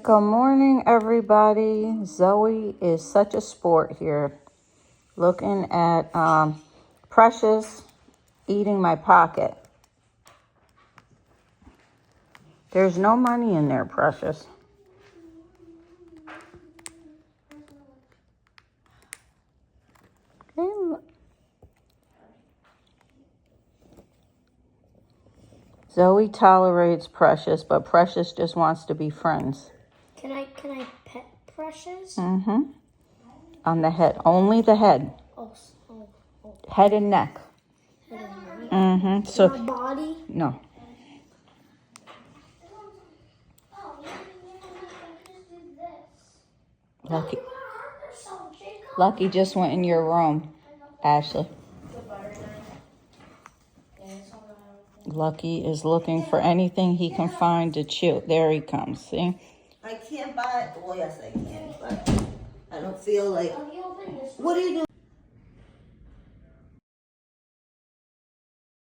Good morning, everybody. Zoe is such a sport here. Looking at Precious eating my pocket. There's no money in there, Precious. Zoe tolerates Precious, but Precious just wants to be friends. Can I pet Precious? Mm-hmm. On the head. Only the head. Oh. Head and neck. Head and neck. Mm-hmm. So Not body? no. Lucky just went in your room, Ashley. Lucky is looking for anything he can find to chew. There he comes, see? I can't buy it. Well, yes, I can, but I don't feel like... What are you doing?